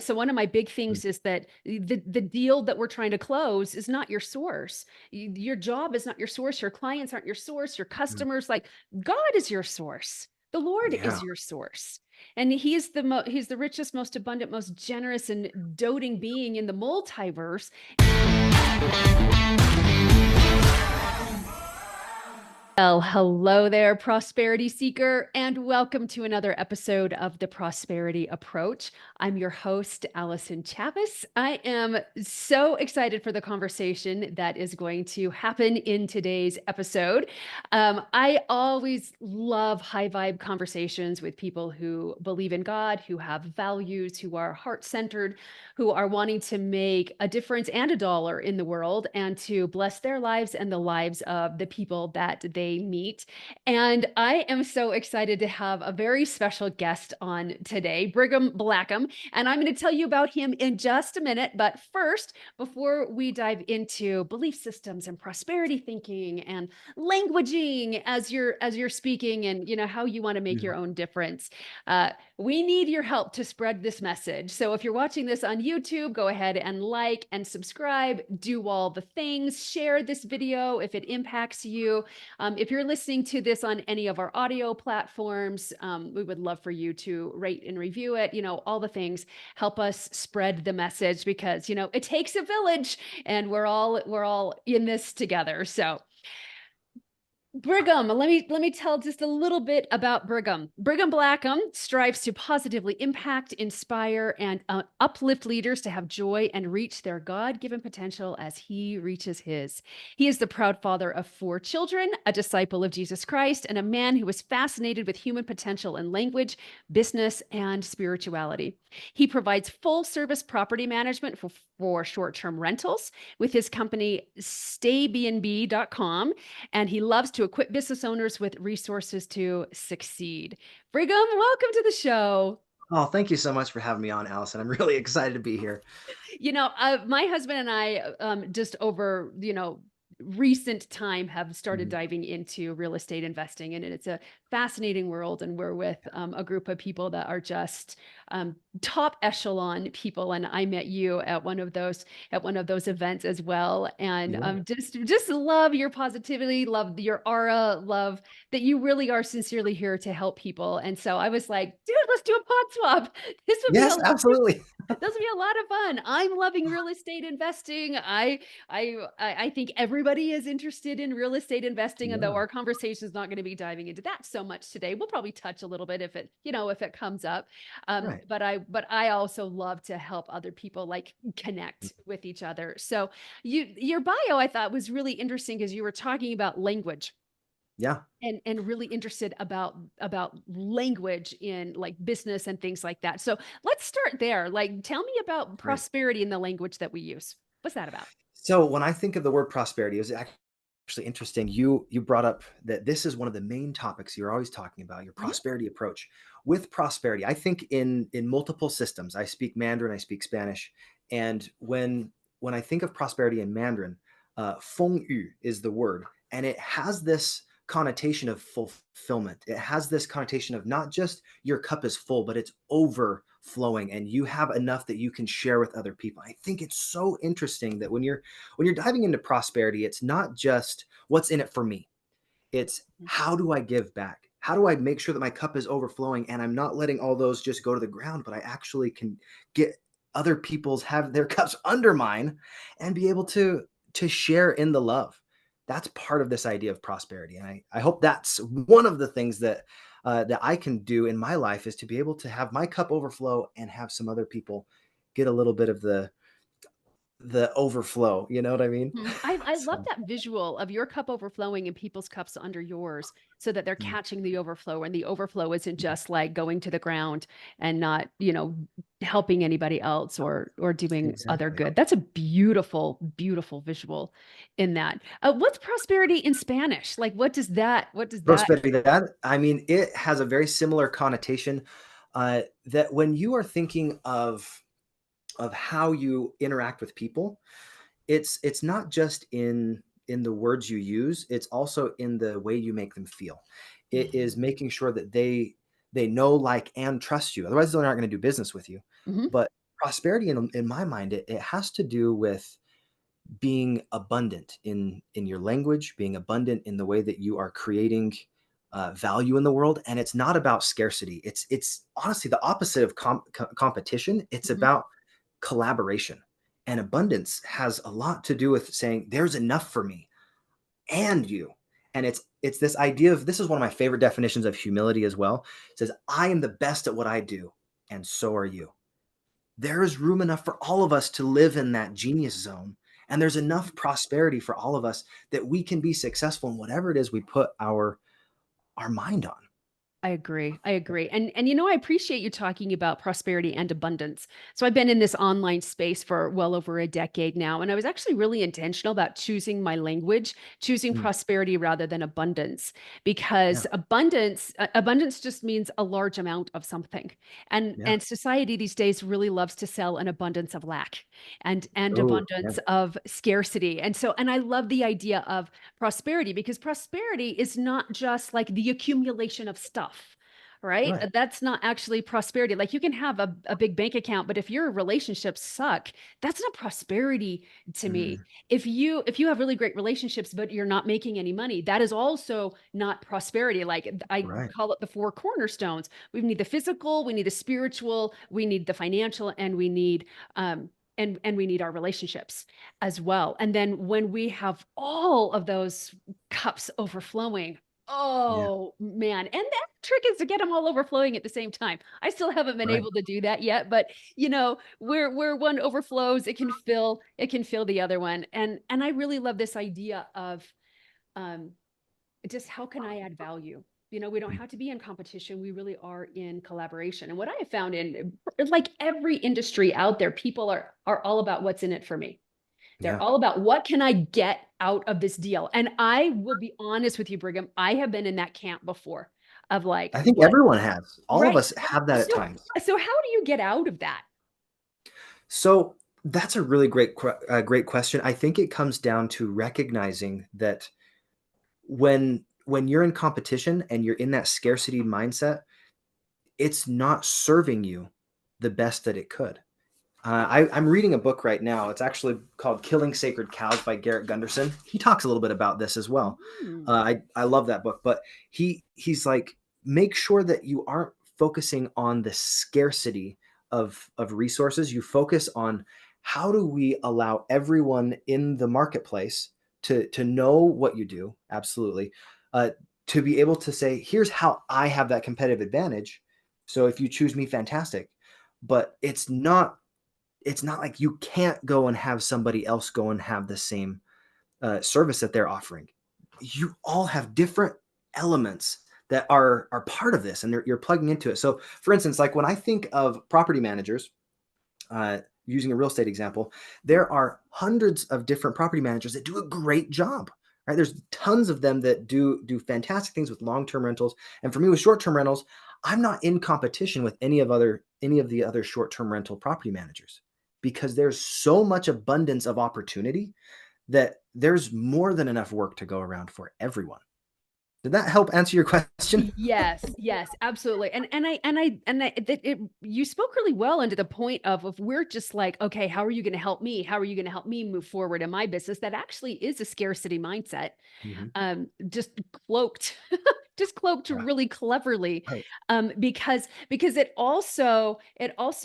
So one of my big Mm, things is that the deal that we're trying to close is not your source. Your job is not your source. Your clients aren't your source. Your mm. customers, like God is your source. The Lord Yeah. is your source. And he's the richest, most abundant, most generous and doting being in the multiverse. Well, hello there, prosperity seeker, and welcome to another episode of the Prosperity Approach. I'm your host, Allyson Chavez. I am so excited for the conversation that is going to happen in today's episode. I always love high vibe conversations with people who believe in God, who have values, who are heart centered, who are wanting to make a difference and a dollar in the world and to bless their lives and the lives of the people that they meet. And I am so excited to have a very special guest on today, Brigham Blackham. And I'm going to tell you about him in just a minute. But first, before we dive into belief systems and prosperity thinking and languaging as you're speaking and how you want to make Mhm. your own difference, we need your help to spread this message. So if you're watching this on YouTube, go ahead and like and subscribe, do all the things, share this video if it impacts you. If you're listening to this on any of our audio platforms, we would love for you to rate and review it. All the things help us spread the message because, it takes a village and we're all in this together. So Brigham, let me tell just a little bit about Brigham. Brigham Blackham strives to positively impact, inspire, and uplift leaders to have joy and reach their God-given potential as he reaches his. He is the proud father of 4 children, a disciple of Jesus Christ, and a man who is fascinated with human potential in language, business, and spirituality. He provides full-service property management for short-term rentals with his company staybnb.com, and he loves to equip business owners with resources to succeed. Brigham, welcome to the show. Oh, thank you so much for having me on, Allison. I'm really excited to be here. My husband and I, just over, recent time have started Mhm. diving into real estate investing, and it's a fascinating world. And we're with a group of people that are just top echelon people. And I met you at one of those events as well. And Yeah. just love your positivity, love your aura, love that you really are sincerely here to help people. And so I was like, dude, let's do a pod swap. This would be Yes, a absolutely. This would be a lot of fun. I'm loving real estate investing. I think everybody is interested in real estate investing, and though Yeah, our conversation is not going to be diving into that so much today, we'll probably touch a little bit if it comes up. right. But I also love to help other people like connect with each other. So your bio I thought was really interesting because you were talking about language Yeah, and really interested about language in like business and things like that. So let's start there. Like, tell me about right. prosperity in the language that we use. What's that about? So when I think of the word prosperity, it was actually interesting. You brought up that this is one of the main topics you're always talking about, your Mhm. prosperity approach. With prosperity, I think in multiple systems. I speak Mandarin, I speak Spanish, and when I think of prosperity in Mandarin, feng yu is the word, and it has this connotation of fulfillment. It has this connotation of not just your cup is full, but it's overflowing and you have enough that you can share with other people. I think it's so interesting that when you're diving into prosperity, it's not just what's in it for me. It's how do I give back? How do I make sure that my cup is overflowing and I'm not letting all those just go to the ground, but I actually can get other people's have their cups under mine and be able to share in the love. That's part of this idea of prosperity. And I hope that's one of the things that I can do in my life is to be able to have my cup overflow and have some other people get a little bit of the overflow. You know what I mean? Mhm. I love So that visual of your cup overflowing and people's cups under yours so that they're mm, catching the overflow and the overflow isn't just like going to the ground and not, helping anybody else or doing other exactly. good. That's a beautiful, beautiful visual in that. What's prosperity in Spanish? Like what does that Prosperity, that I mean, it has a very similar connotation, that when you are thinking of how you interact with people, it's not just in the words you use, it's also in the way you make them feel. It is Mhm. making sure that they know, like, and trust you. Otherwise, they're not gonna do business with you. Mhm. But prosperity in my mind, it has to do with being abundant in your language, being abundant in the way that you are creating value in the world, and it's not about scarcity. It's honestly the opposite of competition. It's Mhm. about collaboration, and abundance has a lot to do with saying there's enough for me and you. And it's this idea of, this is one of my favorite definitions of humility as well. It says, I am the best at what I do, and so are you. There is room enough for all of us to live in that genius zone. And there's enough prosperity for all of us that we can be successful in whatever it is we put our mind on. I agree. I agree. And I appreciate you talking about prosperity and abundance. So I've been in this online space for well over a decade now, and I was actually really intentional about choosing my language, choosing Mm, prosperity rather than abundance, yeah, because abundance just means a large amount of something. And yeah. and society these days really loves to sell an abundance of lack and Oh, yeah, abundance of scarcity. And I love the idea of prosperity, because prosperity is not just like the accumulation of stuff, right? right. That's not actually prosperity. Like, you can have a big bank account, but if your relationships suck, that's not prosperity to me. Mm, If you have really great relationships but you're not making any money, that is also not prosperity. Like, I right. call it the four cornerstones. We need the physical, we need the spiritual, we need the financial, and we need and we need our relationships as well. And then when we have all of those cups overflowing, Yeah, oh man. And that trick is to get them all overflowing at the same time. I still haven't been right. able to do that yet, but where one overflows, it can fill the other one. And I really love this idea of um just how can I add value? We don't Mm, have to be in competition. We really are in collaboration. And what I have found in like every industry out there, people are all about what's in it for me. They're yeah. all about what can I get out of this deal. And I will be honest with you, Brigham, I have been in that camp before of like, I think what, everyone has. All of right? us have that at So times. so how do you get out of that? So that's a really great question. I think it comes down to recognizing that when you're in competition and you're in that scarcity mindset, it's not serving you the best that it could. I'm reading a book right now. It's actually called Killing Sacred Cows by Garrett Gunderson. He talks a little bit about this as well. Hmm. I love that book, but he's like, make sure that you aren't focusing on the scarcity of resources. You focus on, how do we allow everyone in the marketplace to know what you do, absolutely, uh, to be able to say, here's how I have that competitive advantage. So if you choose me, fantastic. But it's not like you can't go and have somebody else go and have the same service that they're offering. You all have different elements that are part of this, and you're plugging into it. So, for instance, like when I think of property managers, using a real estate example, there are hundreds of different property managers that do a great job. Right? There's tons of them that do fantastic things with long-term rentals, and for me with short-term rentals, I'm not in competition with any of the other short-term rental property managers, because there's so much abundance of opportunity that there's more than enough work to go around for everyone. Did that help answer your question? Yes, yes, absolutely. You spoke really well into the point of if we're just like, okay, how are you going to help me? How are you going to help me move forward in my business? That actually is a scarcity mindset, Mhm. just cloaked just cloaked Yeah. really cleverly, Right. because it also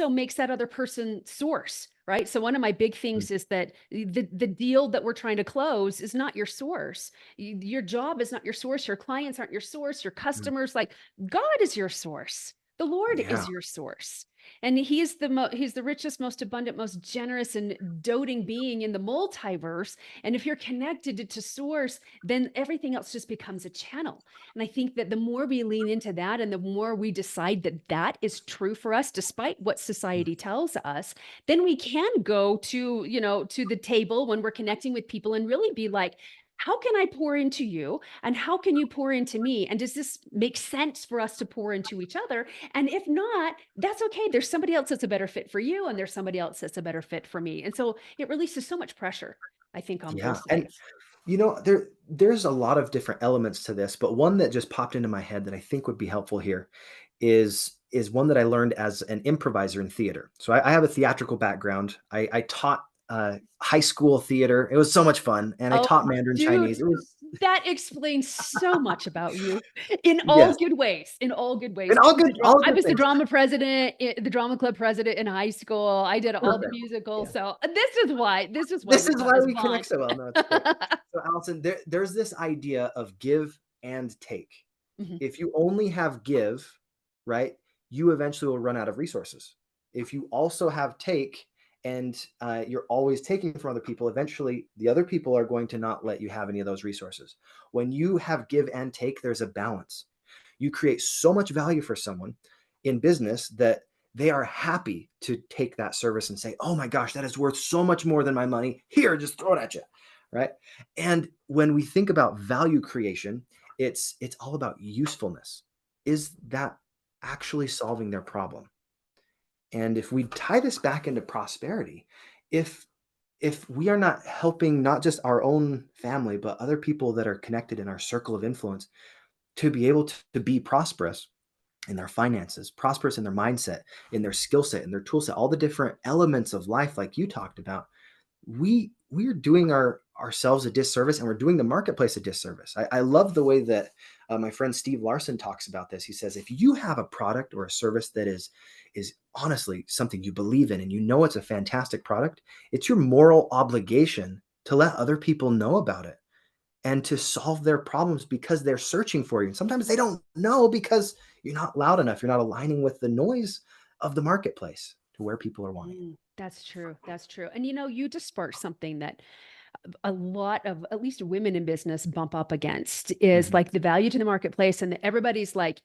makes that other person source, right? So one of my big Mm. things is that the deal that we're trying to close is not your source. Your job is not your source. Your clients aren't your source. Your Mm. customers, like, God is your source. The Lord Yeah. is your source. And he's the richest, most abundant, most generous and doting being in the multiverse. And if you're connected to source, then everything else just becomes a channel. And I think that the more we lean into that and the more we decide that that is true for us, despite what Mm. society tells us, then we can go to the table when we're connecting with people and really be like, how can I pour into you? And how can you pour into me? And does this make sense for us to pour into each other? And if not, that's okay. There's somebody else that's a better fit for you, and there's somebody else that's a better fit for me. And so it releases so much pressure, I think, on both Yeah. And sides. there's a lot of different elements to this, but one that just popped into my head that I think would be helpful here is is one that I learned as an improviser in theater. So I have a theatrical background. I taught high school theater. It was so much fun, and I Oh, taught Mandarin dude, Chinese. It was that explains so much about you in all yes, good ways. In all good ways. and I all good was the things. drama president, the drama club president in high school. I did all the Perfect. musicals. Yeah. So this is why This we is got why this we connect bond. so well. No, it's great. So, Allison, there's this idea of give and take. Mhm. If you only have give, right, you eventually will run out of resources. If you also have take and you're always taking from other people, eventually the other people are going to not let you have any of those resources. When you have give and take, there's a balance. You create so much value for someone in business that they are happy to take that service and say, oh my gosh, that is worth so much more than my money. Here, just throw it at you. Right. And when we think about value creation, it's all about usefulness. Is that actually solving their problem? And if we tie this back into prosperity, if if we are not helping not just our own family, but other people that are connected in our circle of influence to be able to be prosperous in their finances, prosperous in their mindset, in their skill set, in their tool set, all the different elements of life, like you talked about, we're doing ourselves a disservice, and we're doing the marketplace a disservice. I love the way that my friend Steve Larson talks about this. He says if you have a product or a service that is honestly something you believe in and you know it's a fantastic product, it's your moral obligation to let other people know about it and to solve their problems because they're searching for you. And sometimes they don't know because you're not loud enough. You're not aligning with the noise of the marketplace to where people are wanting. That's true. That's true. And you just sparked something that a lot of at least women in business bump up against is Mhm. like the value to the marketplace. And everybody's like,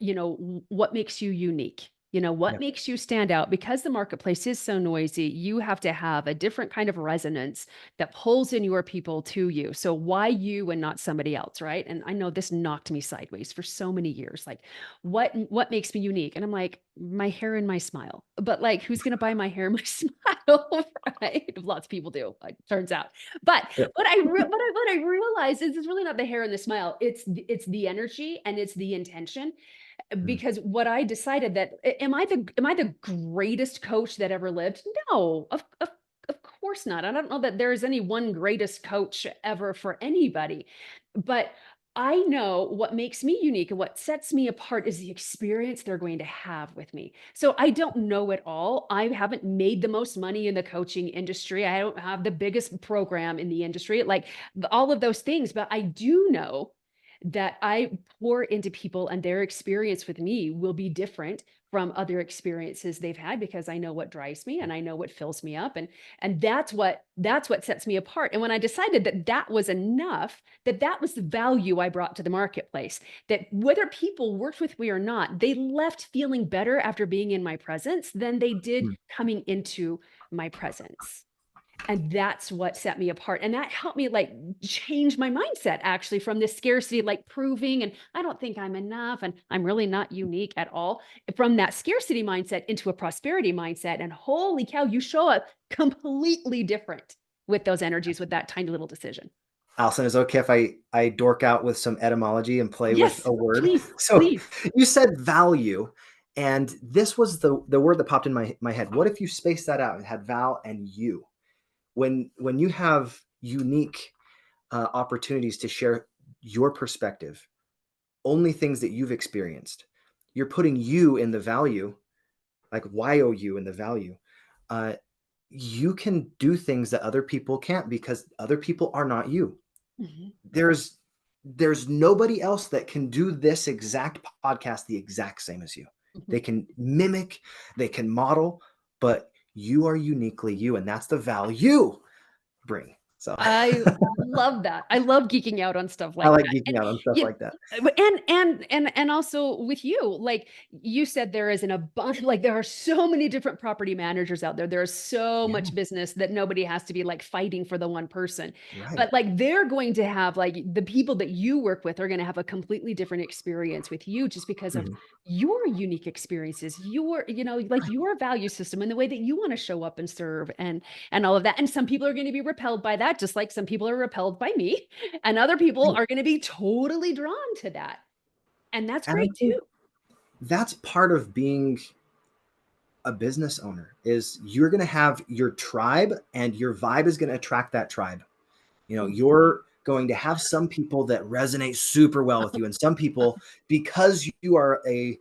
what makes you unique? What Yep. makes you stand out? Because the marketplace is so noisy, you have to have a different kind of resonance that pulls in your people to you. So why you and not somebody else, right? And I know this knocked me sideways for so many years. Like, what makes me unique? And I'm like, my hair and my smile. But like, who's gonna buy my hair and my smile? Right? Lots of people do, it turns out. But Yep. what I realize is it's really not the hair and the smile. It's the energy and it's the intention. Mm. Because what I decided that am I the greatest coach that ever lived? No, of course not. I don't know that there is any one greatest coach ever for anybody, but I know what makes me unique and what sets me apart is the experience they're going to have with me. So I don't know it all. I haven't made the most money in the coaching industry. I don't have the biggest program in the industry, like all of those things, but I do know that I pour into people and their experience with me will be different from other experiences they've had because I know what drives me and I know what fills me up and that's what sets me apart. And when I decided that that was enough, that was the value I brought to the marketplace, that whether people worked with me or not, they left feeling better after being in my presence than they did Mm. coming into my presence. And that's what set me apart. And that helped me like change my mindset actually from this scarcity, like proving, and I don't think I'm enough, and I'm really not unique at all, from that scarcity mindset into a prosperity mindset. And holy cow, you show up completely different with those energies with that tiny little decision. Allison, is it okay if I dork out with some etymology and play with Yes, a word? please, So please. you said value, and this was the word that popped in my head. What if you spaced that out and had val and you? When you have unique opportunities to share your perspective, only things that you've experienced, you're putting you in the value, like you in the value. Uh, you can do things that other people can't because other people are not you. Mhm, There's nobody else that can do this exact podcast the exact same as you. mhm. They can mimic, they can model, but you are uniquely you, and that's the value bring. So I love that. I love geeking out on stuff I like like that. geeking And out on stuff you like that. and also with you, like you said, there is an abundance, like there are so many different property managers out there. There is so Yeah, much business that nobody has to be like fighting for the one person. right. But like they're going to have like the people that you work with are going to have a completely different experience with you just because of Mhm. your unique experiences, like your value system and the way that you want to show up and serve and all of that. And some people are going to be repelled by that, just like some people are repelled by me. And other people Right. are going to be totally drawn to that. And that's And I great think too. that's part of being a business owner. Is you're going to have your tribe, and your vibe is going to attract that tribe. Mhm. You're going to have some people that resonate super well with you, and some people, because you are a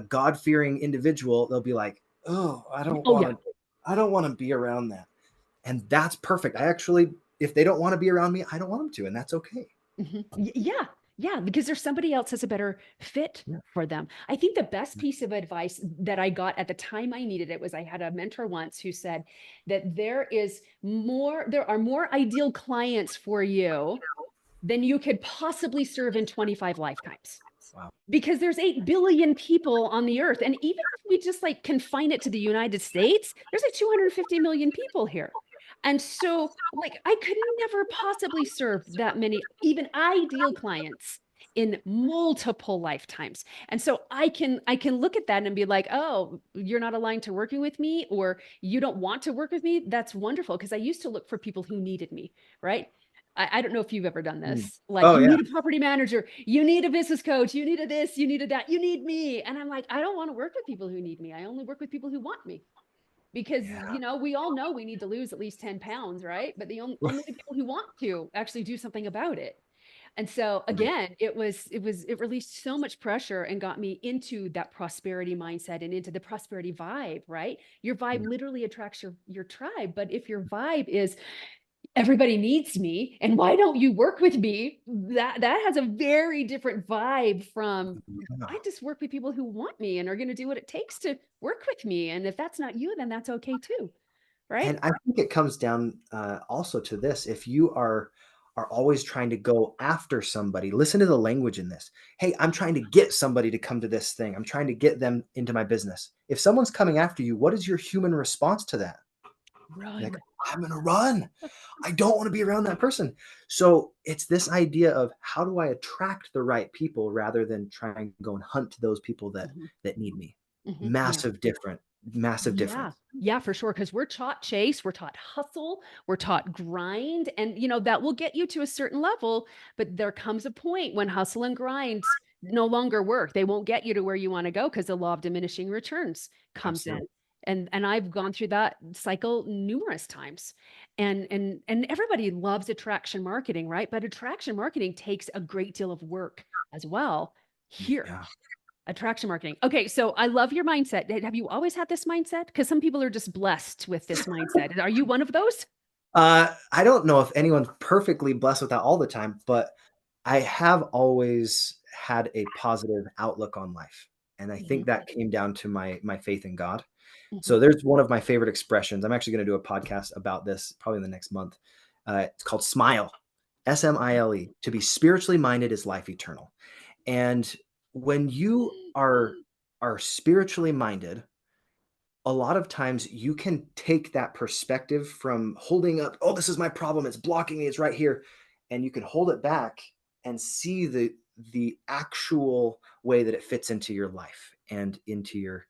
God-fearing individual, they'll be like, oh, Oh yeah. I don't want to be around that. And that's perfect. I actually, if they don't want to be around me, I don't want them to, and that's okay. Yeah. Yeah, because there's somebody else that's a better fit Yeah. for them. I think the best piece of advice that I got at the time I needed it was I had a mentor once who said that there are more ideal clients for you than you could possibly serve in 25 lifetimes. Wow. Because there's 8 billion people on the earth. And even if we just like confine it to the United States, there's like 250 million people here. And so, like, I could never possibly serve that many, even ideal clients in multiple lifetimes. And so I can look at that and be like, oh, you're not aligned to working with me, or you don't want to work with me. That's wonderful. Because I used to look for people who needed me, right? I don't know if you've ever done Mm. this. Like, Oh you yeah. need a property manager, you need a business coach, you need a this, you need a that, you need me. And I'm like, I don't want to work with people who need me. I only work with people who want me. Because, Yeah. we all know we need to lose at least 10 pounds, right? But only the people who want to actually do something about it. And so again, it released so much pressure and got me into that prosperity mindset and into the prosperity vibe, right? Your vibe Yeah. literally attracts your tribe. But if your vibe is everybody needs me and why don't you work with me, that has a very different vibe from Yeah. I just work with people who want me and are going to do what it takes to work with me, and if that's not you, then that's okay too, right? And I think it comes down also to this: if you are always trying to go after somebody, listen to the language in this. Hey, I'm trying to get somebody to come to this thing. I'm trying to get them into my business. If someone's coming after you, what is your human response to that? You're like, Run. I'm gonna run. I don't want to be around that person. So it's this idea of how do I attract the right people rather than trying to go and hunt those people Mhm, that need me. yeah. Massive Yeah. difference. Yeah, for sure. Because we're taught chase, we're taught hustle, we're taught grind. And, that will get you to a certain level. But there comes a point when hustle and grind no longer work. They won't get you to where you want to go because the law of diminishing returns comes in. Absolutely. And I've gone through that cycle numerous times. And everybody loves attraction marketing, right? But attraction marketing takes a great deal of work as well here. Yeah. Attraction marketing. Okay, so I love your mindset. Have you always had this mindset? Because some people are just blessed with this mindset. Are you one of those? I don't know if anyone's perfectly blessed with that all the time, but I have always had a positive outlook on life. And I Mhm, think that came down to my faith in God. mhm, So there's one of my favorite expressions. I'm actually going to do a podcast about this probably in the next month. It's called smile, SMILE. To be spiritually minded is life eternal. And when you are spiritually minded, a lot of times you can take that perspective from holding up, oh, this is my problem, it's blocking me, it's right here, and you can hold it back and see the actual way that it fits into your life and into your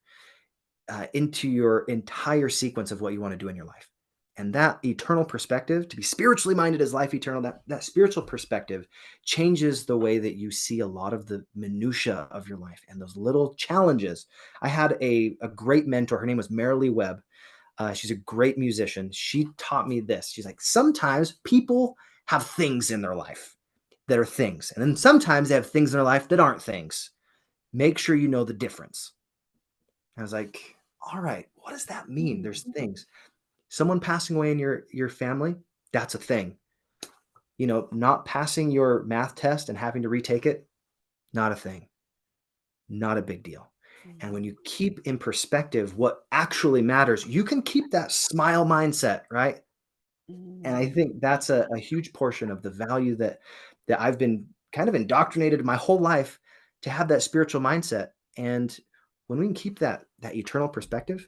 entire sequence of what you want to do in your life. And that eternal perspective, to be spiritually minded as life eternal, that spiritual perspective changes the way that you see a lot of the minutia of your life and those little challenges. I had a great mentor. Her name was Marilee Webb. She's a great musician. She taught me this. She's like, sometimes people have things in their life that are things. And then sometimes they have things in their life that aren't things. Make sure you know the difference. I was like, all right, what does that mean? mhm, There's things. Someone passing away in your family, that's a thing. Not passing your math test and having to retake it, not a thing. Not a big deal. And mhm, when you keep in perspective what actually matters, you can keep that smile mindset, right? And I mhm. think that's a huge portion of the value that I've been kind of indoctrinated my whole life to have that spiritual mindset. And when we can keep that eternal perspective,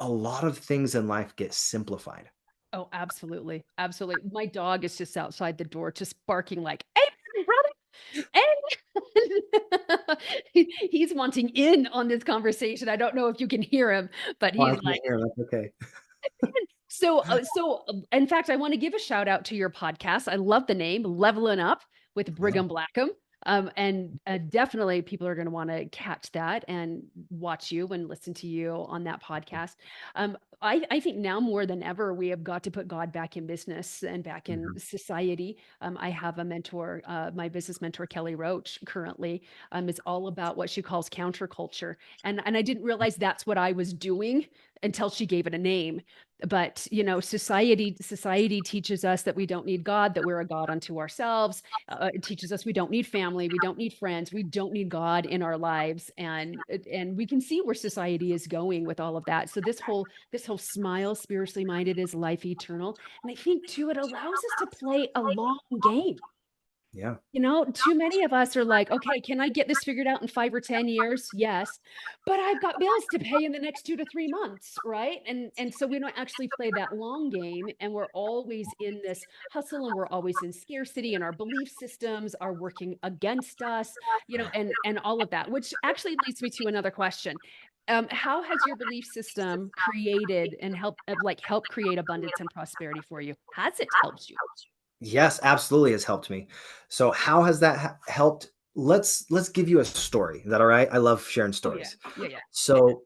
a lot of things in life get simplified. Oh, absolutely. Absolutely. My dog is just outside the door, just barking like, hey, brother. Hey. He's wanting in on this conversation. I don't know if you can hear him, but Oh, I he's can't like, hear, that's okay. in fact, I want to give a shout out to your podcast. I love the name Levelin Up with Yeah. Brigham Blackham. And definitely people are going to want to catch that and watch you and listen to you on that podcast. I think now more than ever, we have got to put God back in business and back in Mhm. society. I have a mentor, my business mentor, Kelly Roach, currently is all about what she calls counterculture. And I didn't realize that's what I was doing until she gave it a name. But society teaches us that we don't need God, that we're a God unto ourselves. It teaches us we don't need family, we don't need friends, we don't need God in our lives, and we can see where society is going with all of that. So this whole smile, spiritually minded is life eternal, and I think too it allows us to play a long game. Yeah. Too many of us are like, okay, can I get this figured out in 5 or 10 years? Yes, but I've got bills to pay in the next 2 to 3 months, right? And so we don't actually play that long game, and we're always in this hustle, and we're always in scarcity, and our belief systems are working against us, and all of that, which actually leads me to another question. How has your belief system created and help create abundance and prosperity for you? Has it helped you? Yes, absolutely has helped me. So how has that helped? Let's give you a story. Is that all right? I love sharing Oh yeah, stories. yeah, yeah. So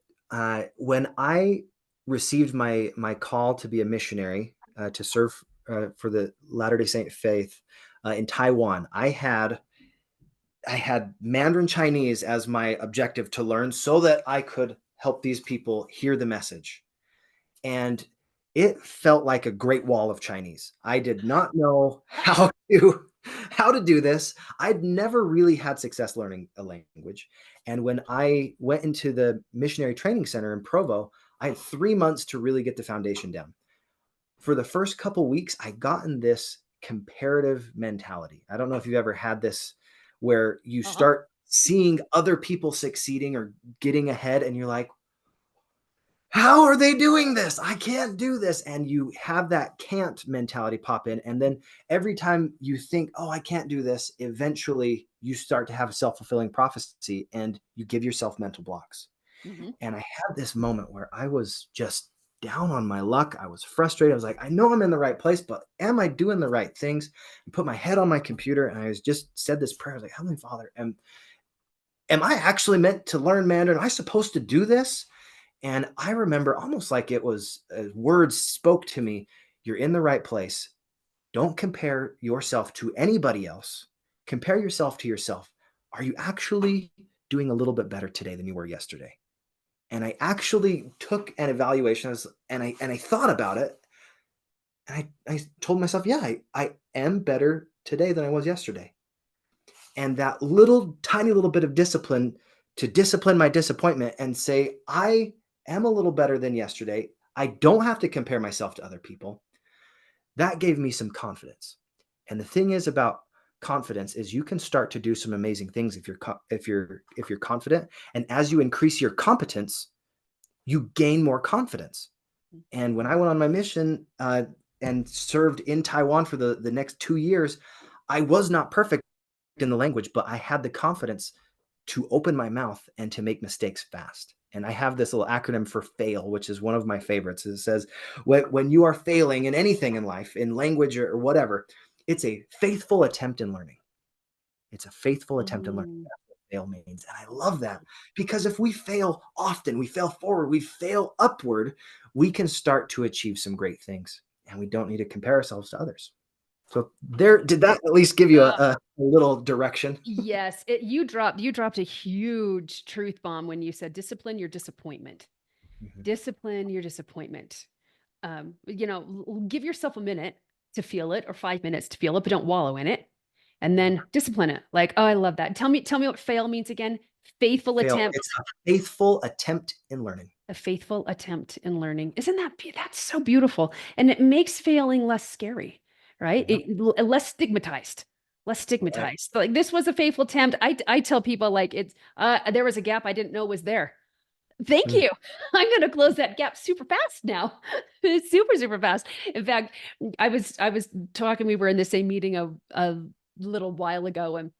when I received my call to be a missionary to serve for the Latter Day Saint faith in Taiwan, I had Mandarin Chinese as my objective to learn so that I could help these people hear the message. And it felt like a great wall of Chinese. I did not know how to do this. I'd never really had success learning a language. And when I went into the missionary training center in Provo, I had 3 months to really get the foundation down. For the first couple weeks, I got in this comparative mentality. I don't know if you've ever had this where you Uh-huh. start seeing other people succeeding or getting ahead and you're like, how are they doing this? I can't do this. And you have that can't mentality pop in. And then every time you think, oh, I can't do this, eventually you start to have a self fulfilling prophecy and you give yourself mental blocks. Hmm. And I had this moment where I was just down on my luck. I was frustrated. I was like, I know I'm in the right place, but am I doing the right things? I put my head on my computer and I was just said this prayer. I was like, Heavenly Father, am I actually meant to learn Mandarin? Am I supposed to do this? And I remember almost like it was words spoke to me. You're in the right place. Don't compare yourself to anybody else. Compare yourself to yourself. Are you actually doing a little bit better today than you were yesterday? And I actually took an evaluation and I thought about it. And I told myself, yeah, I am better today than I was yesterday. And that little tiny little bit of discipline to discipline my disappointment and say, I am a little better than yesterday. I don't have to compare myself to other people. That gave me some confidence. And the thing is about confidence is you can start to do some amazing things if you're confident, and as you increase your competence, you gain more confidence. And when I went on my mission and served in Taiwan for the next 2 years, I was not perfect in the language, but I had the confidence to open my mouth and to make mistakes fast. And I have this little acronym for FAIL, which is one of my favorites. It says, when you are failing in anything in life, in language or whatever, it's a faithful attempt in learning. It's a faithful attempt in learning. Mm. That's what fail means. And I love that because if we fail often, we fail forward, we fail upward, we can start to achieve some great things. And we don't need to compare ourselves to others. So there, did that at least give you a little direction? Yes, you dropped a huge truth bomb when you said discipline your disappointment. Mhm. Discipline your disappointment. Give yourself a minute to feel it or 5 minutes to feel it, but don't wallow in it. And Yeah. then discipline it. Like, oh, I love that. Tell me what fail means again. Faithful Fail. attempt. It's a faithful attempt in learning. A faithful attempt in learning. Isn't that's so beautiful? And it makes failing less scary, right? Yeah. Less stigmatized. Less Right. stigmatized. Like this was a faithful attempt. I tell people like it's there was a gap I didn't know was there. Thank Mm. you. I'm going to close that gap super fast now. Super, super fast. In fact, I was talking, we were in the same meeting a little while ago, and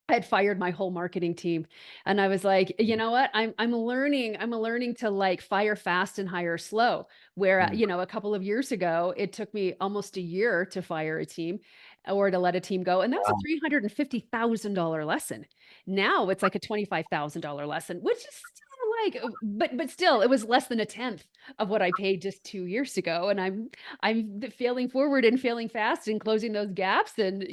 I had fired my whole marketing team, and I was like, "You know what? I'm learning to, like, fire fast and hire slow." Where, Mm. a couple of years ago, it took me almost a year to fire a team or to let a team go, and that was a Wow. $350,000 lesson. Now it's like a $25,000 lesson, which is still like, but still, it was less than a tenth of what I paid just 2 years ago, and I'm failing forward and failing fast and closing those gaps and,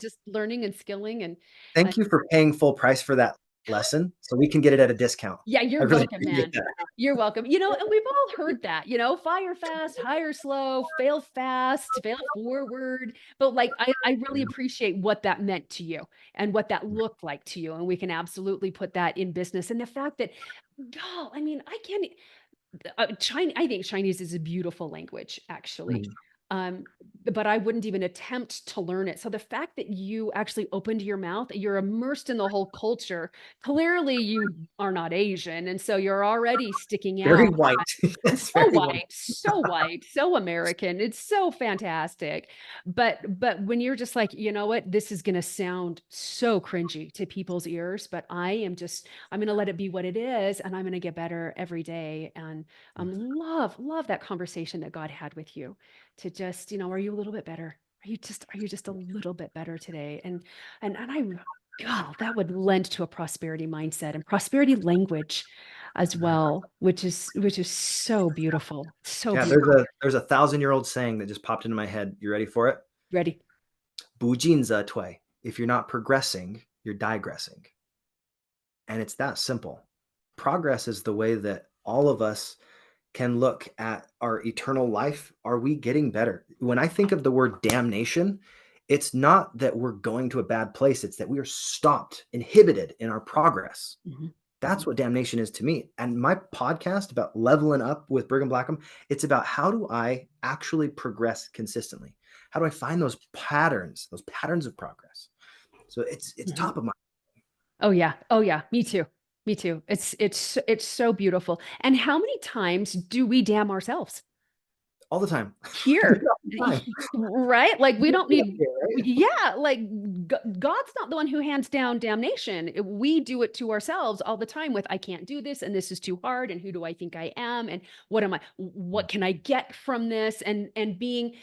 just learning and skilling and Thank you for paying full price for that lesson so we can get it at a discount. yeah, I you're really welcome, appreciate man. that. You're welcome. And we've all heard that, fire fast, hire slow, fail fast, fail forward. But like, I really appreciate what that meant to you and what that looked like to you. And we can absolutely put that in business. And the fact that, God, I mean, I can't. I think Chinese is a beautiful language, actually. Mhm. Um, but I wouldn't even attempt to learn it. So the fact that you actually opened your mouth, you're immersed in the whole culture. Clearly, you are not Asian, and so you're already sticking Very out. white. Yes, So very white. white, so white, so American. It's so fantastic. But when you're just like, you know what, this is gonna sound so cringy to people's ears, but I'm gonna let it be what it is, and I'm gonna get better every day. And love that conversation that God had with you to just, are you a little bit better? Are you just a little bit better today? And I God, that would lend to a prosperity mindset and prosperity language as well, which is so beautiful. So Yeah, beautiful. there's a 1,000-year-old saying that just popped into my head. You ready for it? Ready? 不进则退. If you're not progressing, you're digressing. And it's that simple. Progress is the way that all of us can look at our eternal life. Are we getting better? When I think of the word damnation, it's not that we're going to a bad place, it's that we are stopped, inhibited in our progress. Mhm, That's what damnation is to me. And my podcast about leveling up with Brigham Blackham, it's about how do I actually progress consistently? How do I find those patterns of progress? So it's mhm. top of mind Oh yeah. Oh yeah. Me too. Me too. It's so beautiful. And how many times do we damn ourselves? all the time. I do Here, it all the time. right? Like we don't need, Right? yeah, like God's not the one who hands down damnation. We do it to ourselves all the time with, I can't do this, and this is too hard, and who do I think I am, and what can I get from this? And being,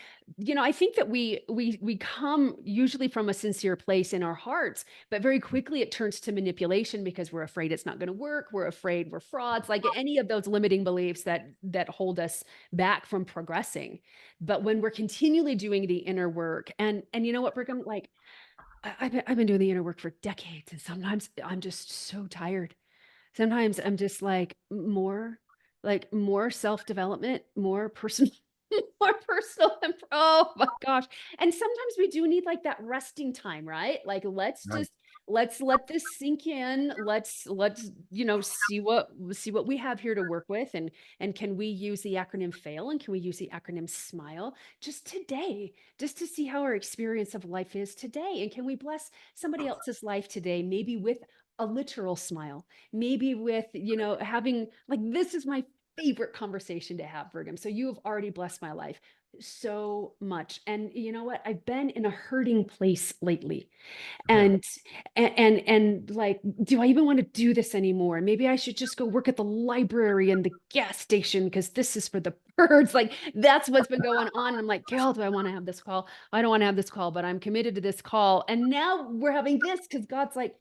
I think that we come usually from a sincere place in our hearts, but very quickly it turns to manipulation because we're afraid it's not going to work. We're afraid we're frauds, like any of those limiting beliefs that hold us back from progressing. But when we're continually doing the inner work, and you know what, Brigham, like I've been doing the inner work for decades, and sometimes I'm just so tired. Sometimes I'm just like more self-development, more personal, more personal. Oh my gosh. And sometimes we do need like that resting time, right? Like Right. let's let this sink in. Let's see what we have here to work with. And can we use the acronym fail, and can we use the acronym smile just today, just to see how our experience of life is today? And can we bless somebody else's life today, maybe with a literal smile, maybe with, having like, this is my favorite conversation to have, Brigham. So you have already blessed my life so much. And you know what? I've been in a hurting place lately. Yeah. And like, do I even want to do this anymore? Maybe I should just go work at the library and the gas station because this is for the birds. Like that's what's been going on. And I'm like, Gail, do I want to have this call? I don't want to have this call, but I'm committed to this call. And now we're having this because God's like,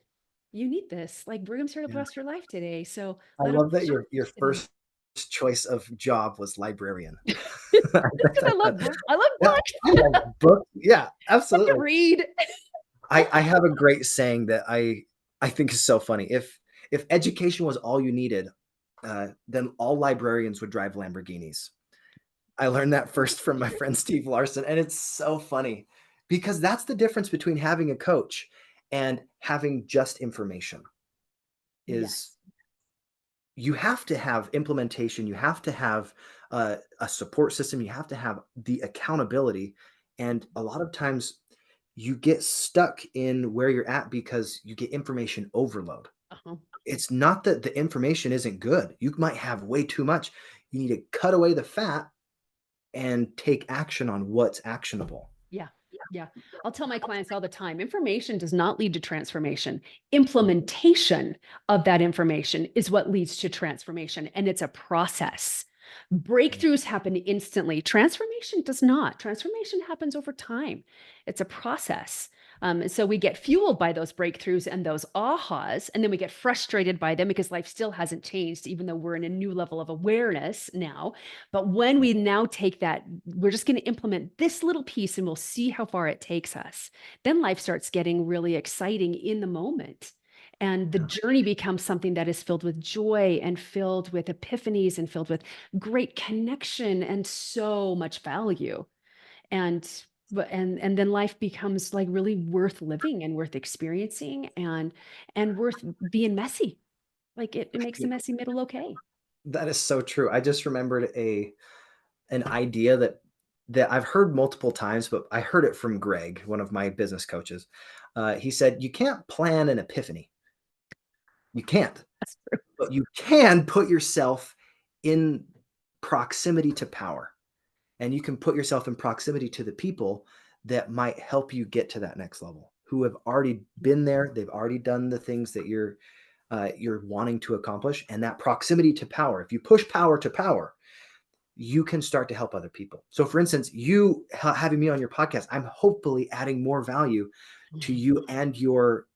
you need this. Like Brigham's here to Yeah. bless your life today. So I let him love that bless your your life today. first choice of job was librarian. Just because I love books. I love Yeah, books. I love books. Yeah, I love to absolutely. read. I have a great saying that I think is so funny. If education was all you needed, then all librarians would drive Lamborghinis. I learned that first from my friend Steve Larson, and it's so funny because that's the difference between having a coach and having just information is Yes. you have to have implementation, you have to have a support system, you have to have the accountability, and a lot of times you get stuck in where you're at because you get information overload. Uh-huh. It's not that the information isn't good. You might have way too much. You need to cut away the fat and take action on what's actionable. Yeah. Yeah. I'll tell my clients all the time, information does not lead to transformation. Implementation of that information is what leads to transformation, and it's a process. Breakthroughs happen instantly. Transformation does not. Transformation happens over time. It's a process. So we get fueled by those breakthroughs and those ahas, and then we get frustrated by them because life still hasn't changed, even though we're in a new level of awareness now. But when we now take that, we're just going to implement this little piece and we'll see how far it takes us. Then life starts getting really exciting in the moment. And the Yeah. journey becomes something that is filled with joy and filled with epiphanies and filled with great connection and so much value. And and then life becomes like really worth living and worth experiencing and worth being messy. Like it makes the messy middle okay. That is so true. I just remembered an idea that I've heard multiple times, but I heard it from Greg, one of my business coaches. He said, "You can't plan an epiphany. You can't, That's true. but you can put yourself in proximity to power, and you can put yourself in proximity to the people that might help you get to that next level, who have already been there. They've already done the things that you're wanting to accomplish, and that proximity to power. If you push power to power, you can start to help other people. So, for instance, you having me on your podcast, I'm hopefully adding more value to Mhm. you and your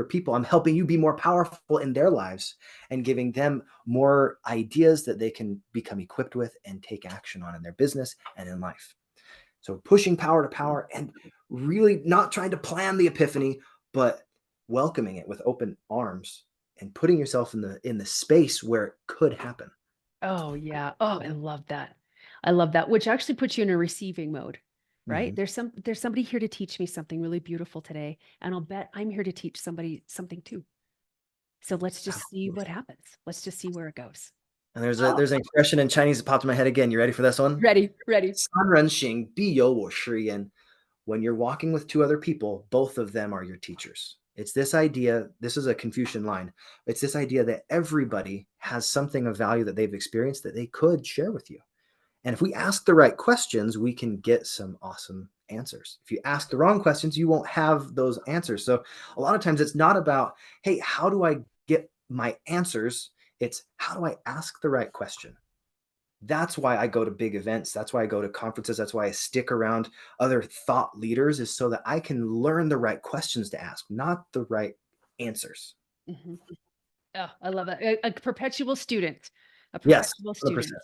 people. I'm helping you be more powerful in their lives and giving them more ideas that they can become equipped with and take action on in their business and in life. So, pushing power to power and really not trying to plan the epiphany, but welcoming it with open arms and putting yourself in the space where it could happen. Oh, yeah. Oh, I love that. I love that, which actually puts you in a receiving mode, right? Mhm. There's somebody here to teach me something really beautiful today, and I'll bet I'm here to teach somebody something too. So let's just see what Absolutely. happens. Let's just see where it goes. And there's a Oh, there's an expression in Chinese that popped in my head again. You ready for this one? ready, ready. 三人行，必有我师焉. When you're walking with two other people, both of them are your teachers. It's this idea, this is a Confucian line. It's this idea that everybody has something of value that they've experienced that they could share with you. And if we ask the right questions, we can get some awesome answers. If you ask the wrong questions, you won't have those answers. So a lot of times it's not about, hey, how do I get my answers? It's how do I ask the right question? That's why I go to big events. That's why I go to conferences. That's why I stick around other thought leaders, is so that I can learn the right questions to ask, not the right answers. Mhm. Oh, I love that. A perpetual student, a Yes, perpetual student. 100%.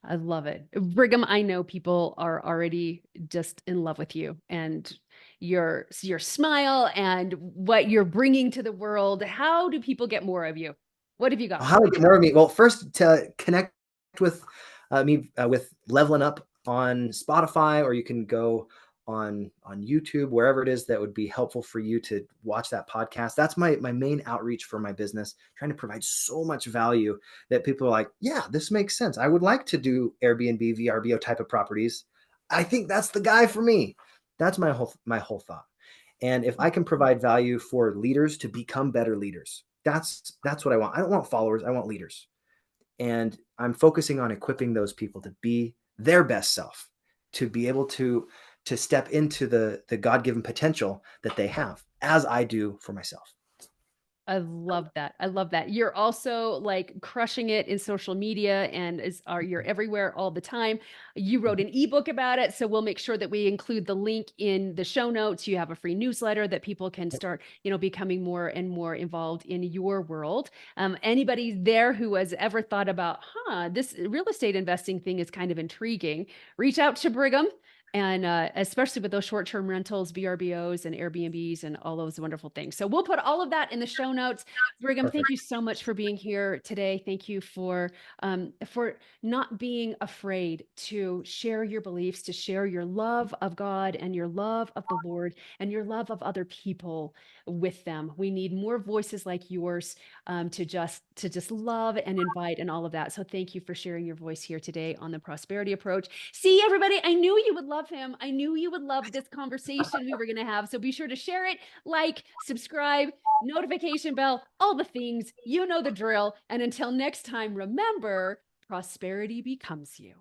I love it. Brigham, I know people are already just in love with you and your smile and what you're bringing to the world. How do people get more of you? What have you got? How to get more of me? Well, first, to connect with me with Levelin Up on Spotify, or you can go on YouTube, wherever it is that would be helpful for you to watch that podcast. That's my main outreach for my business, trying to provide so much value that people are like, yeah, this makes sense. I would like to do Airbnb, VRBO type of properties. I think that's the guy for me. That's my whole thought. And if I can provide value for leaders to become better leaders, that's what I want. I don't want followers, I want leaders. And I'm focusing on equipping those people to be their best self, to be able to step into the God-given potential that they have, as I do for myself. I love that. I love that. You're also like crushing it in social media and you're everywhere all the time. You wrote an ebook about it, so we'll make sure that we include the link in the show notes. You have a free newsletter that people can start, becoming more and more involved in your world. Anybody there who has ever thought about, this real estate investing thing is kind of intriguing, reach out to Brigham. And especially with those short-term rentals, VRBOs and Airbnbs and all those wonderful things. So we'll put all of that in the show notes. Brigham, thank Perfect. you so much for being here today. Thank you for not being afraid to share your beliefs, to share your love of God and your love of the Lord and your love of other people with them. We need more voices like yours to just love and invite and all of that. So thank you for sharing your voice here today on the Prosperity Approach. See, everybody, I knew you would love him. I knew you would love this conversation we were going to have. So be sure to share it, like, subscribe, notification bell, all the things. You know the drill. And until next time, remember, prosperity becomes you.